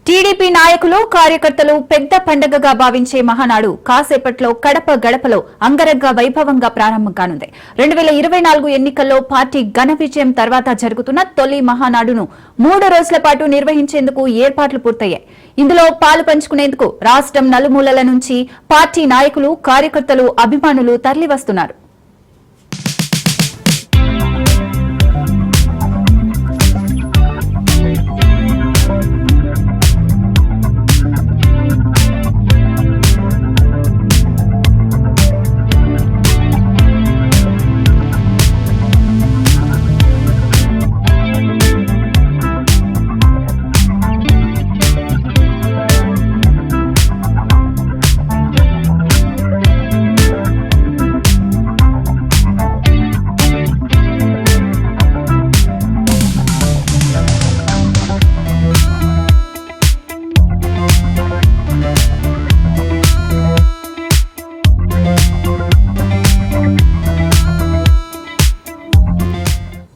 TDP నాయకులు కార్యకర్తలు పెద్ద పండగగా భావించే మహానాడు కాసేపట్లో కడప గడపలో అంగరంగ వైభవంగా ప్రారంభం కానుంది. 2024 ఎన్నికల్లో పార్టీ ఘన విజయం తర్వాత జరుగుతున్న తొలి మహానాడును 3 రోజుల పాటు నిర్వహించేందుకు ఏర్పాట్లు పూర్తయ్యాయి. ఇందులో పాలు పంచుకునేందుకు రాష్ట్రం నలుమూలల నుంచి పార్టీ నాయకులు, కార్యకర్తలు, అభిమానులు తరలివస్తున్నారు.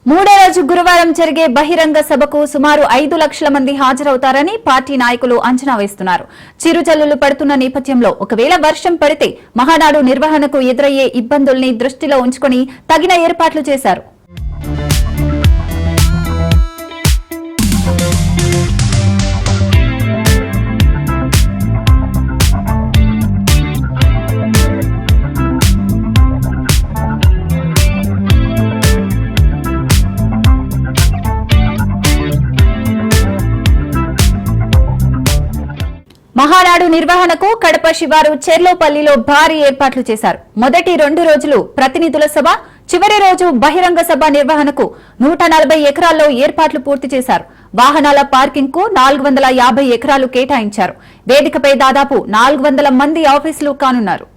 మూడో రోజు గురువారం జరిగే బహిరంగ సభకు సుమారు 5 లక్షల మంది హాజరవుతారని పార్టీ నాయకులు అంచనా వేస్తున్నారు. చిరుజల్లులు పడుతున్న నేపథ్యంలో ఒకవేళ వర్షం పడితే మహానాడు నిర్వహణకు ఎదురయ్యే ఇబ్బందుల్ని దృష్టిలో ఉంచుకుని తగిన ఏర్పాట్లు చేశారు. మహానాడు నిర్వహణకు కడప శివారు చెర్లోపల్లిలో భారీ ఏర్పాట్లు చేశారు. మొదటి 2 రోజులు ప్రతినిధుల సభ, చివరి రోజు బహిరంగ సభ నిర్వహణకు 140 ఎకరాల్లో ఏర్పాట్లు పూర్తి చేశారు. వాహనాల పార్కింగ్ కు 450 ఎకరాలు కేటాయించారు. వేదికపై దాదాపు 400 మంది ఆఫీసులు కానున్నారు.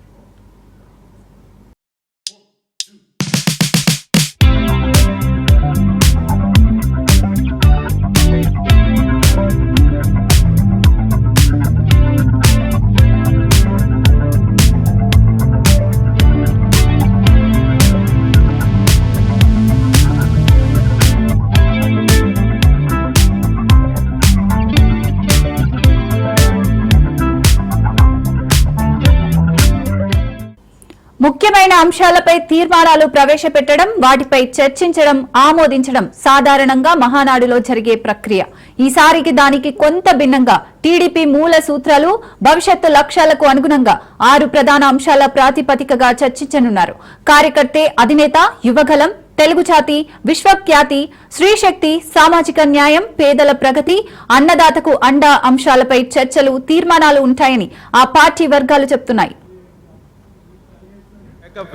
ముఖ్యమైన అంశాలపై తీర్మానాలు ప్రవేశపెట్టడం, వాటిపై చర్చించడం, ఆమోదించడం సాధారణంగా మహానాడులో జరిగే ప్రక్రియ. ఈసారికి దానికి కొంత భిన్నంగా టీడీపీ మూల సూత్రాలు, భవిష్యత్తు లక్ష్యాలకు అనుగుణంగా 6 ప్రధాన అంశాల ప్రాతిపదికగా చర్చించనున్నారు. కార్యకర్తే అధినేత, యువగలం, తెలుగు జాతి, విశ్వఖ్యాతి, స్త్రీశక్తి, సామాజిక న్యాయం, పేదల ప్రగతి, అన్నదాతకు అండా అంశాలపై చర్చలు, తీర్మానాలు ఉంటాయని ఆ పార్టీ వర్గాలు చెప్తున్నాయి.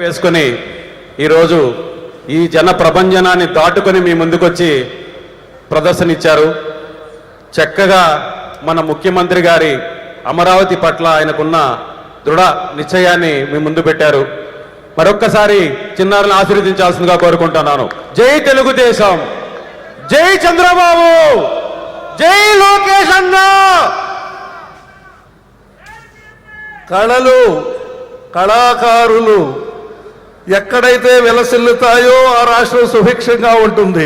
వేసుకొని ఈరోజు ఈ జన ప్రభంజనాన్ని దాటుకొని మీ ముందుకొచ్చి ప్రదర్శన ఇచ్చారు. చక్కగా మన ముఖ్యమంత్రి గారి అమరావతి పట్ల ఆయనకున్న దృఢ నిశ్చయాన్ని మీ ముందు పెట్టారు. మరొక్కసారి చిన్నారులను ఆశీర్వదించాల్సిందిగా కోరుకుంటున్నాను. జై తెలుగుదేశం, జై చంద్రబాబు, జై లోకేష్ అన్న. కళలు, కళాకారులు ఎక్కడైతే వెలసిల్లుతాయో ఆ రాష్ట్రం సుభిక్షంగా ఉంటుంది.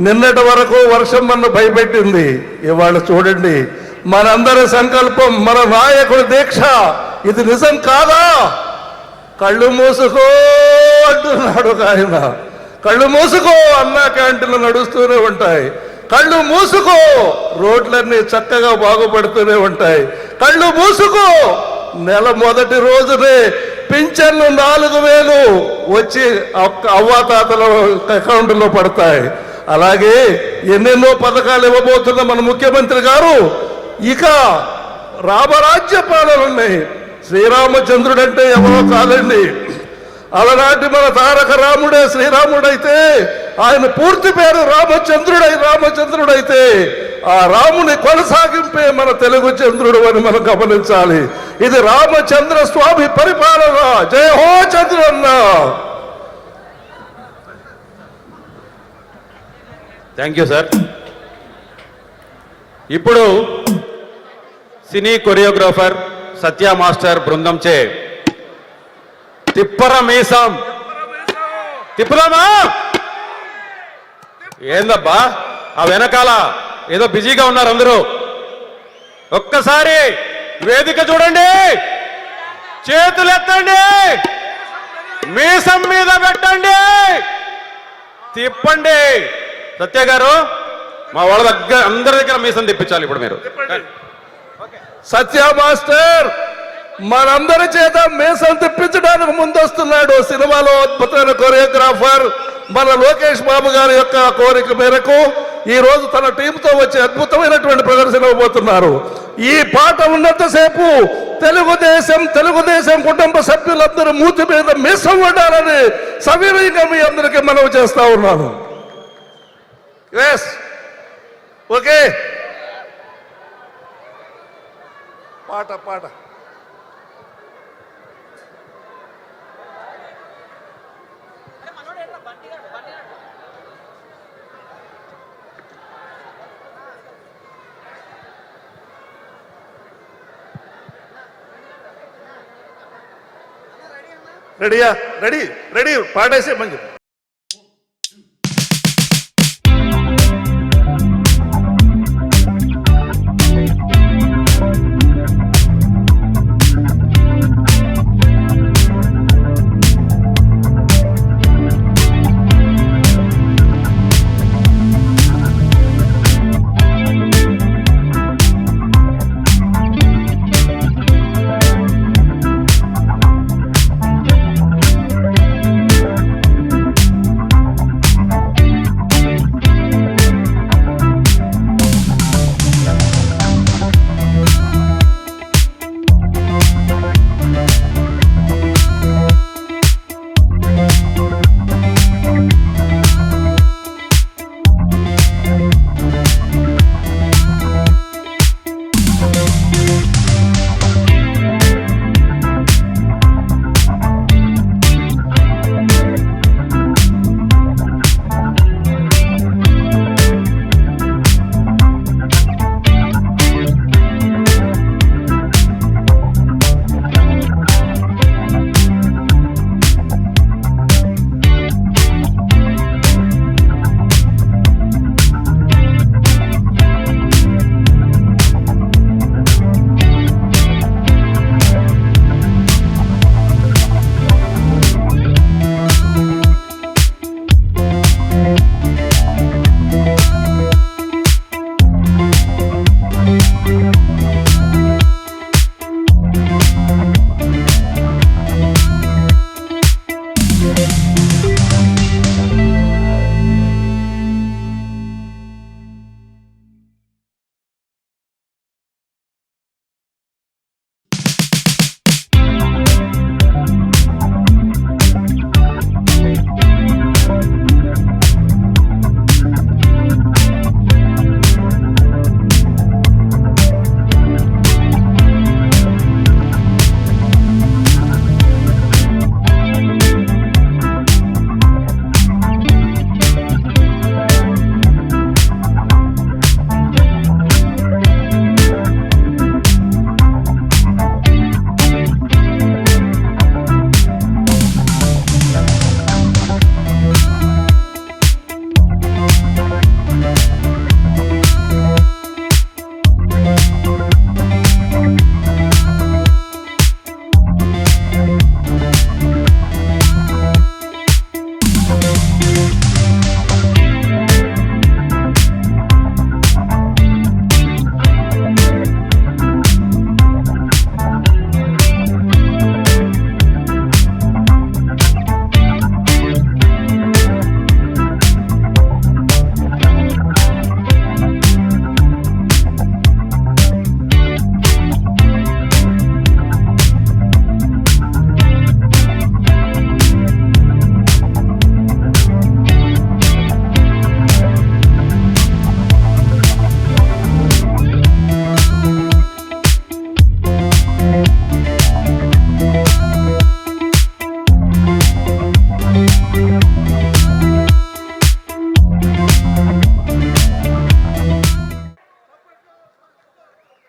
నిన్నటి వరకు వర్షం మన భయపెట్టింది. ఇవాళ చూడండి, మనందరి సంకల్పం, మన నాయకుడి దీక్ష, ఇది నిజం కాదా? కళ్ళు మూసుకో అంటున్నాడు ఆయన. కళ్ళు మూసుకో, అన్నా క్యాంటీన్లు నడుస్తూనే ఉంటాయి. కళ్ళు మూసుకో, రోడ్లన్నీ చక్కగా బాగుపడుతూనే ఉంటాయి. కళ్ళు మూసుకో, నెల మొదటి రోజునే పింఛన్లు 4000 వచ్చి అవ్వాతాతల అకౌంట్లో పడతాయి. అలాగే ఎన్నెన్నో పథకాలు ఇవ్వబోతున్న మన ముఖ్యమంత్రి గారు. ఇక రామరాజ్య పాలన ఉన్నాయి. శ్రీరామచంద్రుడు అంటే ఎవరో కాదండి, అలనాటి మన తారక రాముడే శ్రీరాముడైతే ఆయన పూర్తి పేరు రామచంద్రుడైతే ఆ రాముని కొనసాగింపే మన తెలుగు చంద్రుడు అని మనం గమనించాలి. ఇది రామచంద్ర స్వామి పరిపాలన. జయ హో చంద్రన్న. Thank you sir. ఇప్పుడు సినీ కొరియోగ్రాఫర్ సత్య మాస్టర్ బృందం చే తిప్పర మీసం తిప్పుదామా? ఏందబ్బా ఆ వెనకాల ఏదో బిజీగా ఉన్నారు అందరూ. ఒక్కసారి వేదిక చూడండి, చేతులు ఎత్తండి, మీసం మీద పెట్టండి, తిప్పండి. సత్య గారు, మా వాళ్ళ దగ్గర అందరి దగ్గర మీసం తిప్పించాలి ఇప్పుడు మీరు. సత్య మాస్టర్ మనందరి చేత మీసం తిప్పించడానికి ముందొస్తున్నాడు. సినిమాలో అద్భుతమైన కొరియోగ్రాఫర్ మన లోకేష్ బాబు గారి యొక్క కోరిక మేరకు ఈ రోజు తన టీంతో వచ్చి అద్భుతమైనటువంటి ప్రదర్శన ఇవ్వబోతున్నారు. ఈ పాట ఉన్నంతసేపు తెలుగుదేశం కుటుంబ సభ్యులందరూ మూతి మీద మీసం ఉండాలని సవినయంగా మీ అందరికీ మనవి చేస్తా ఉన్నాను. ఓకే, పాట రెడీయా? రెడీ పాడేసే మంచి.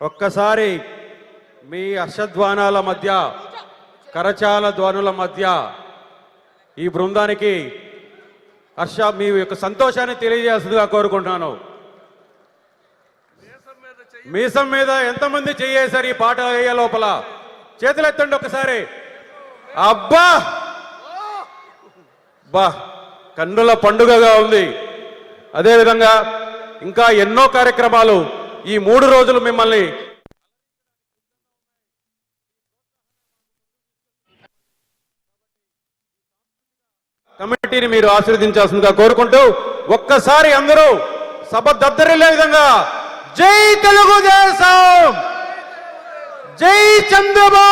ఒక్కసారి మీ హర్షధ్వానాల మధ్య కరచాల ధ్వనుల మధ్య ఈ బృందానికి మీ యొక్క సంతోషాన్ని తెలియజేస్తుందిగా కోరుకుంటున్నాను. మీసం మీద ఎంతమంది చెయ్యేశారు ఈ పాట అయ్యే లోపల? చేతులు ఎత్తండి ఒకసారి. అబ్బా బా, కన్నుల పండుగగా ఉంది. అదేవిధంగా ఇంకా ఎన్నో కార్యక్రమాలు ఈ 3 రోజులు మిమ్మల్ని కమిటీని మీరు ఆశీర్వదించాల్సిందిగా కోరుకుంటూ ఒక్కసారి అందరూ సభ దద్దరిల్లే విధంగా జై తెలుగుదేశం, జై చంద్రబాబు.